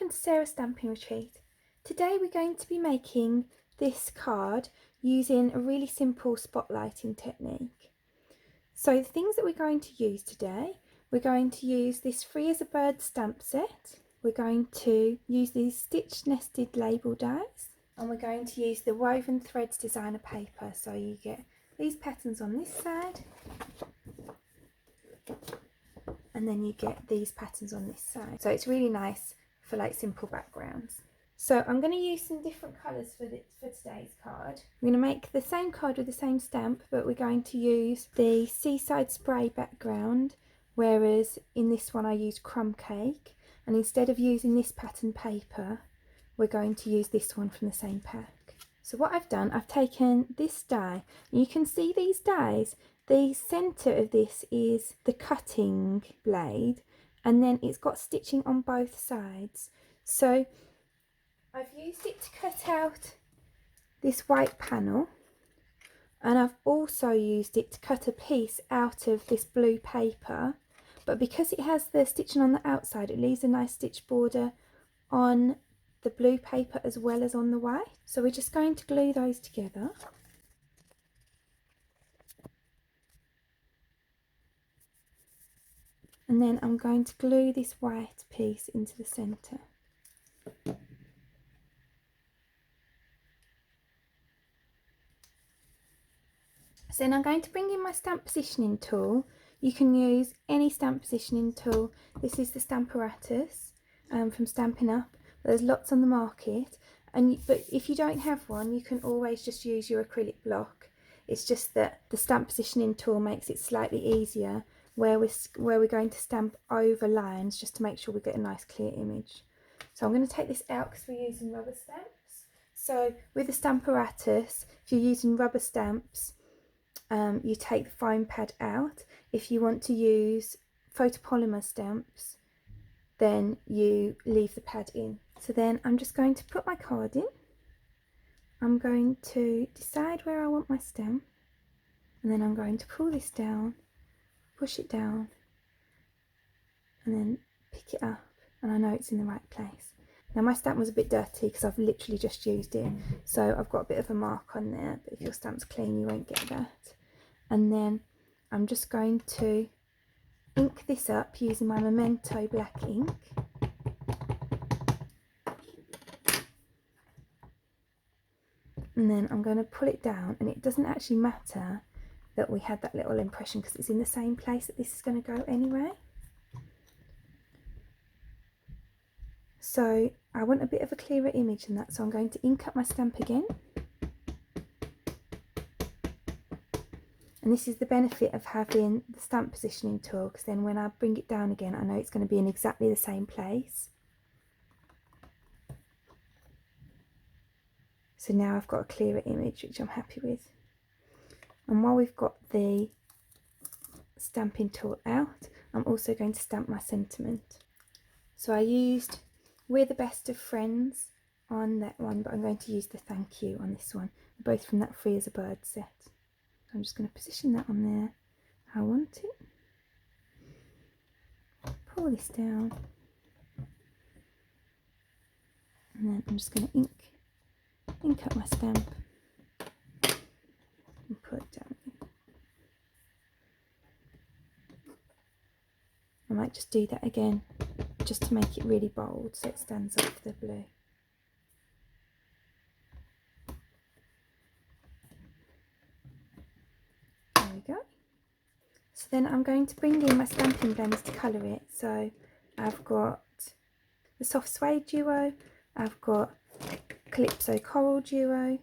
welcome to Sarah's Stamping Retreat. Today we're going to be making this card using a really simple spotlighting technique. So the things that we're going to use today, we're going to use this Free as a Bird stamp set, we're going to use these stitch nested label dies, and we're going to use the Woven Threads designer paper. So you get these patterns on this side, and then you get these patterns on this side. So it's really nice for like simple backgrounds. So I'm going to use some different colours for today's card. I'm going to make the same card with the same stamp, but we're going to use the Seaside Spray background, whereas in this one I used Crumb Cake, and instead of using this pattern paper, we're going to use this one from the same pack. So what I've done, I've taken this die, and you can see these dies. The centre of this is the cutting blade, and then it's got stitching on both sides. So I've used it to cut out this white panel, and I've also used it to cut a piece out of this blue paper, but because it has the stitching on the outside, it leaves a nice stitch border on the blue paper as well as on the white. So we're just going to glue those together. And then I'm going to glue this white piece into the centre. So then I'm going to bring in my stamp positioning tool. You can use any stamp positioning tool. This is the Stamparatus from Stampin Up. There's lots on the market, but if you don't have one, you can always just use your acrylic block. It's just that the stamp positioning tool makes it slightly easier where we're going to stamp over lines, just to make sure we get a nice clear image. So I'm going to take this out because we're using rubber stamps. So with the Stamparatus, if you're using rubber stamps, you take the foam pad out. If you want to use photopolymer stamps, then you leave the pad in. So then I'm just going to put my card in. I'm going to decide where I want my stamp, and then I'm going to pull this down, push it down, and then pick it up, and I know it's in the right place. Now my stamp was a bit dirty because I've literally just used it, so I've got a bit of a mark on there, but if your stamp's clean you won't get that. And then I'm just going to ink this up using my Memento black ink. And then I'm going to pull it down, and it doesn't actually matter that we had that little impression because it's in the same place that this is going to go anyway. So I want a bit of a clearer image than that, so I'm going to ink up my stamp again. And this is the benefit of having the stamp positioning tool, because then when I bring it down again, I know it's going to be in exactly the same place. So now I've got a clearer image, which I'm happy with. And while we've got the stamping tool out, I'm also going to stamp my sentiment. So I used We're the Best of Friends on that one, but I'm going to use the Thank You on this one, both from that Free as a Bird set. I'm just going to position that on there how I want it. Pull this down, and then I'm just going to ink up my stamp and put it down. I might just do that again just to make it really bold so it stands off the blue. There we go. So then I'm going to bring in my stamping blends to colour it. So I've got the Soft Suede Duo, I've got Calypso Coral Duo,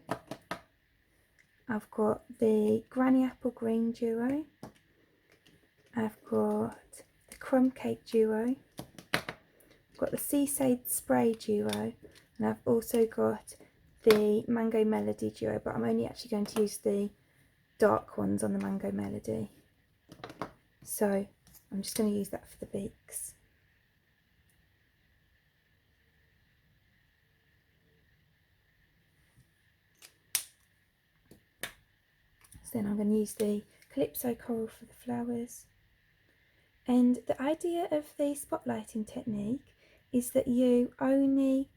I've got the Granny Apple Green Duo, I've got the Crumb Cake Duo, I've got the Seaside Spray Duo, and I've also got the Mango Melody Duo, but I'm only actually going to use the dark ones on the Mango Melody. So I'm just going to use that for the beaks. So then I'm going to use the Calypso Coral for the flowers. And the idea of the spotlighting technique is that you only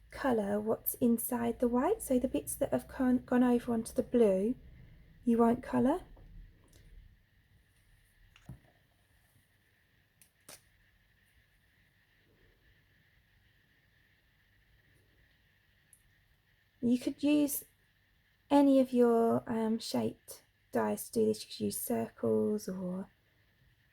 colour what's inside the white, so the bits that have gone over onto the blue you won't colour. You could use any of your shaped dies to do this. You could use circles or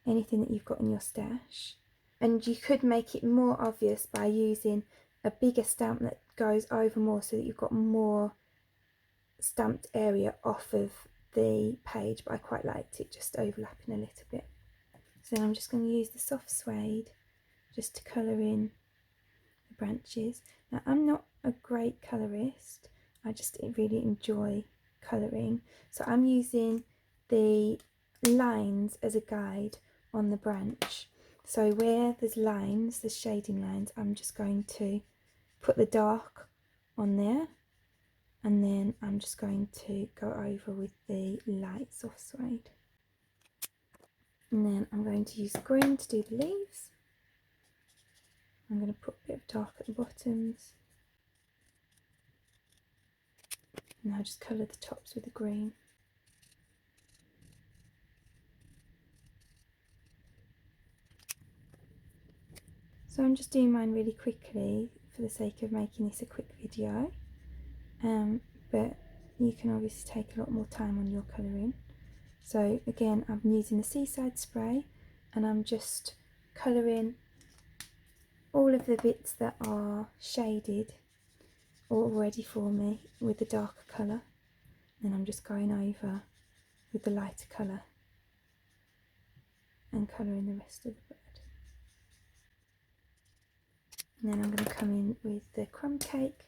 anything that you've got in your stash. And you could make it more obvious by using a bigger stamp that goes over more, so that you've got more stamped area off of the page, but I quite liked it just overlapping a little bit. So then I'm just going to use the soft suede just to colour in the branches. Now I'm not a great colourist, I just really enjoy colouring, so I'm using the lines as a guide on the branch. So where there's lines, there's shading lines, I'm just going to put the dark on there, and then I'm just going to go over with the light soft suede. And then I'm going to use green to do the leaves. I'm going to put a bit of dark at the bottoms. And I'll just colour the tops with the green. So I'm just doing mine really quickly for the sake of making this a quick video. But you can obviously take a lot more time on your colouring. So again, I'm using the Seaside spray, and I'm just colouring all of the bits that are shaded already for me with the darker colour. Then I'm just going over with the lighter colour and colouring the rest of the bird. And then I'm going to come in with the crumb cake.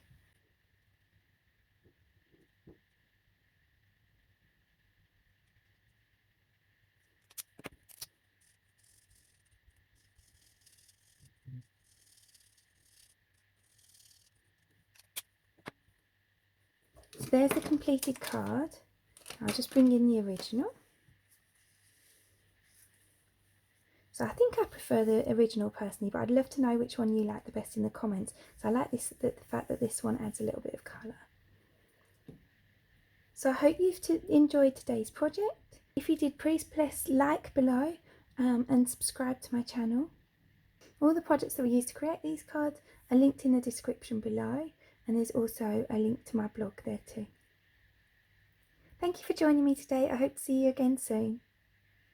So there's the completed card. I'll just bring in the original. So I think I prefer the original personally, but I'd love to know which one you like the best in the comments. So I like this, the fact that this one adds a little bit of colour. So I hope you've enjoyed today's project. If you did, please press like below and subscribe to my channel. All the projects that we used to create these cards are linked in the description below, and there's also a link to my blog there too. Thank you for joining me today. I hope to see you again soon.